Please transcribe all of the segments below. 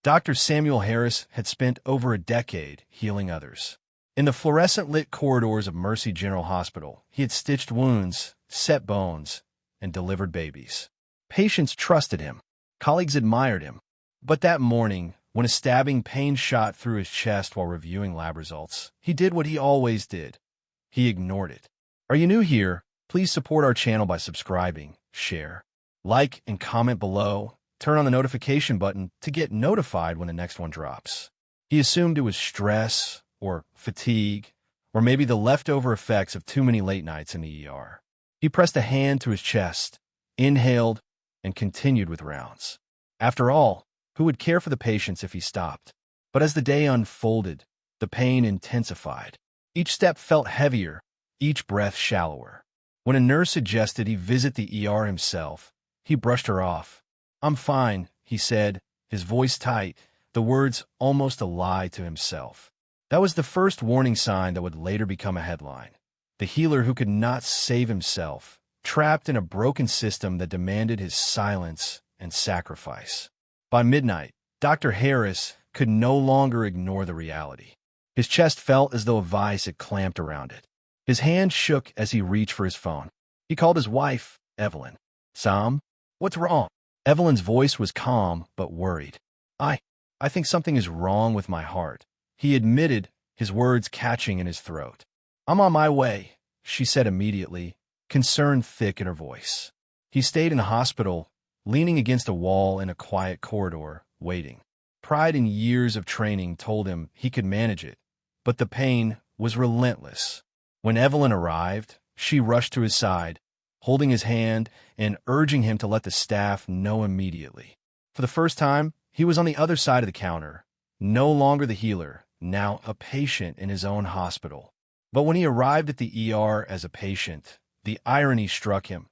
Dr. Samuel Harris had spent over a decade healing others. In the fluorescent-lit corridors of Mercy General Hospital, he had stitched wounds, set bones, and delivered babies. Patients trusted him. Colleagues admired him. But that morning, when a stabbing pain shot through his chest while reviewing lab results, he did what he always did. He ignored it. Are you new here? Please support our channel by subscribing, share, like, and comment below. Turn on the notification button to get notified when the next one drops. He assumed it was stress, or fatigue, or maybe the leftover effects of too many late nights in the ER. He pressed a hand to his chest, inhaled, and continued with rounds. After all, who would care for the patients if he stopped? But as the day unfolded, the pain intensified. Each step felt heavier, each breath shallower. When a nurse suggested he visit the ER himself, he brushed her off. "I'm fine," he said, his voice tight, the words almost a lie to himself. That was the first warning sign that would later become a headline. The healer who could not save himself, trapped in a broken system that demanded his silence and sacrifice. By midnight, Dr. Harris could no longer ignore the reality. His chest felt as though a vice had clamped around it. His hand shook as he reached for his phone. He called his wife, Evelyn. "Sam, what's wrong?" Evelyn's voice was calm but worried. I think something is wrong with my heart," he admitted, his words catching in his throat. "I'm on my way," she said immediately, concern thick in her voice. He stayed in the hospital, leaning against a wall in a quiet corridor, waiting. Pride in years of training told him he could manage it, but the pain was relentless. When Evelyn arrived, she rushed to his side, holding his hand and urging him to let the staff know immediately. For the first time, he was on the other side of the counter, no longer the healer, now a patient in his own hospital. But when he arrived at the ER as a patient, the irony struck him.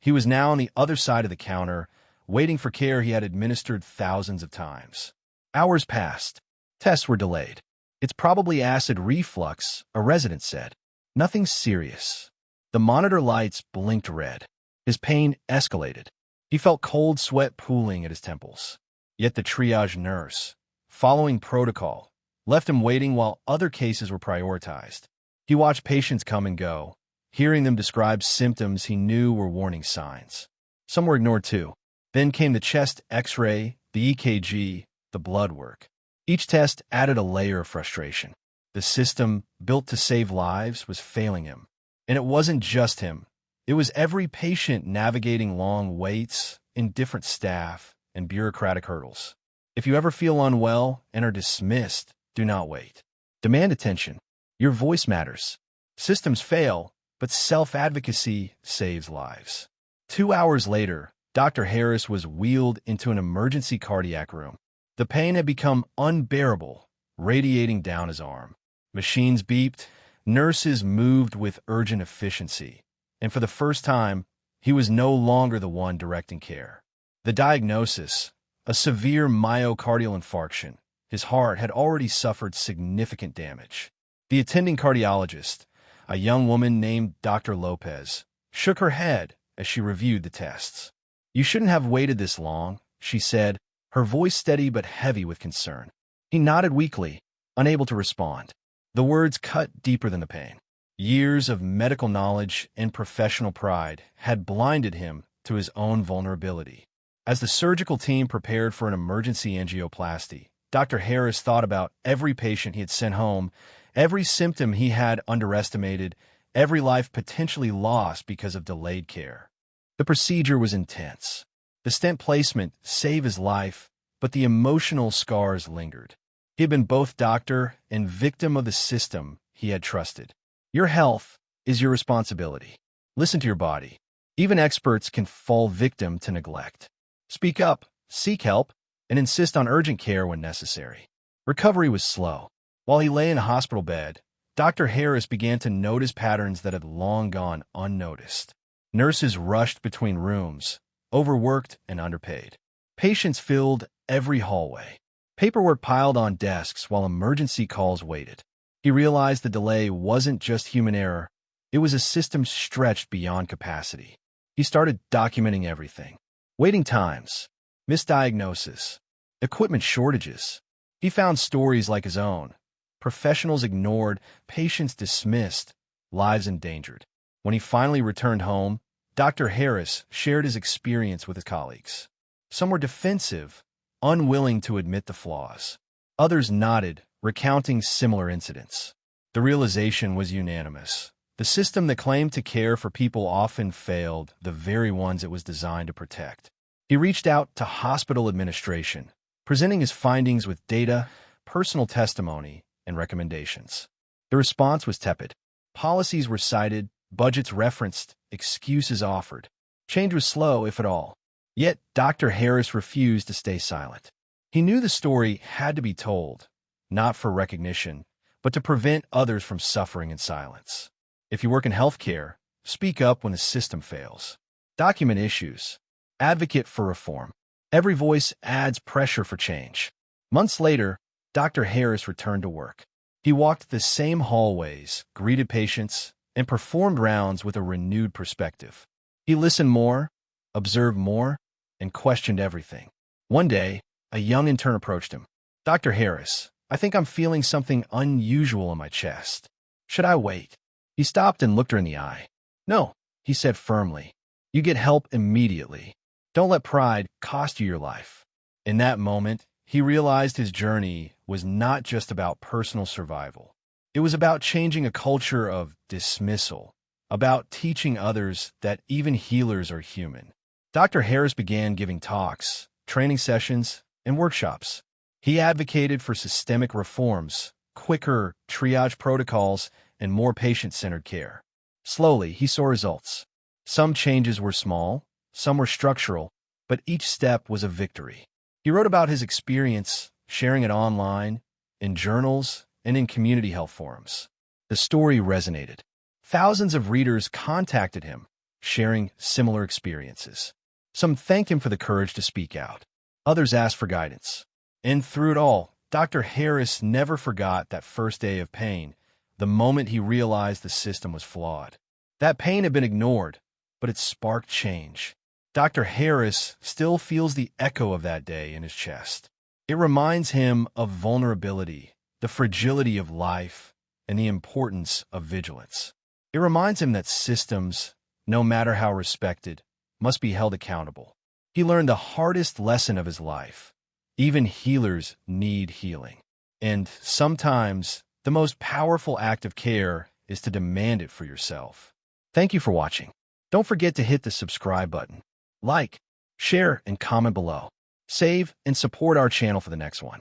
He was now on the other side of the counter, waiting for care he had administered thousands of times. Hours passed. Tests were delayed. "It's probably acid reflux," a resident said. "Nothing serious." The monitor lights blinked red. His pain escalated. He felt cold sweat pooling at his temples. Yet the triage nurse, following protocol, left him waiting while other cases were prioritized. He watched patients come and go, hearing them describe symptoms he knew were warning signs. Some were ignored too. Then came the chest X-ray, the EKG, the blood work. Each test added a layer of frustration. The system, built to save lives, was failing him. And it wasn't just him. It was every patient navigating long waits, indifferent staff, and bureaucratic hurdles. If you ever feel unwell and are dismissed, do not wait. Demand attention. Your voice matters. Systems fail, but self-advocacy saves lives. 2 hours later, Dr. Harris was wheeled into an emergency cardiac room. The pain had become unbearable, radiating down his arm. Machines beeped, nurses moved with urgent efficiency, and for the first time, he was no longer the one directing care. The diagnosis, a severe myocardial infarction. His heart had already suffered significant damage. The attending cardiologist, a young woman named Dr. Lopez, shook her head as she reviewed the tests. "You shouldn't have waited this long," she said, her voice steady but heavy with concern. He nodded weakly, unable to respond. The words cut deeper than the pain. Years of medical knowledge and professional pride had blinded him to his own vulnerability. As the surgical team prepared for an emergency angioplasty, Dr. Harris thought about every patient he had sent home, every symptom he had underestimated, every life potentially lost because of delayed care. The procedure was intense. The stent placement saved his life, but the emotional scars lingered. He had been both doctor and victim of the system he had trusted. Your health is your responsibility. Listen to your body. Even experts can fall victim to neglect. Speak up, seek help, and insist on urgent care when necessary. Recovery was slow. While he lay in a hospital bed, Dr. Harris began to notice patterns that had long gone unnoticed. Nurses rushed between rooms, overworked and underpaid. Patients filled every hallway. Paperwork piled on desks while emergency calls waited. He realized the delay wasn't just human error, it was a system stretched beyond capacity. He started documenting everything. Waiting times, misdiagnosis, equipment shortages. He found stories like his own. Professionals ignored, patients dismissed, lives endangered. When he finally returned home, Dr. Harris shared his experience with his colleagues. Some were defensive, unwilling to admit the flaws. Others nodded, recounting similar incidents. The realization was unanimous. The system that claimed to care for people often failed the very ones it was designed to protect. He reached out to hospital administration, presenting his findings with data, personal testimony, and recommendations. The response was tepid. Policies were cited, budgets referenced, excuses offered. Change was slow, if at all. Yet Dr. Harris refused to stay silent. He knew the story had to be told, not for recognition, but to prevent others from suffering in silence. If you work in healthcare, speak up when the system fails. Document issues. Advocate for reform. Every voice adds pressure for change. Months later, Dr. Harris returned to work. He walked the same hallways, greeted patients, and performed rounds with a renewed perspective. He listened more, observed more, and questioned everything. One day, a young intern approached him. "Dr. Harris, I think I'm feeling something unusual in my chest. Should I wait?" He stopped and looked her in the eye. "No," he said firmly. "You get help immediately. Don't let pride cost you your life." In that moment, he realized his journey was not just about personal survival. It was about changing a culture of dismissal, about teaching others that even healers are human. Dr. Harris began giving talks, training sessions, and workshops. He advocated for systemic reforms, quicker triage protocols, and more patient-centered care. Slowly, he saw results. Some changes were small, some were structural, but each step was a victory. He wrote about his experience, sharing it online, in journals, and in community health forums. The story resonated. Thousands of readers contacted him, sharing similar experiences. Some thanked him for the courage to speak out. Others asked for guidance. And through it all, Dr. Harris never forgot that first day of pain, the moment he realized the system was flawed. That pain had been ignored, but it sparked change. Dr. Harris still feels the echo of that day in his chest. It reminds him of vulnerability, the fragility of life, and the importance of vigilance. It reminds him that systems, no matter how respected, must be held accountable. He learned the hardest lesson of his life. Even healers need healing. And sometimes, the most powerful act of care is to demand it for yourself. Thank you for watching. Don't forget to hit the subscribe button. Like, share, and comment below. Save and support our channel for the next one.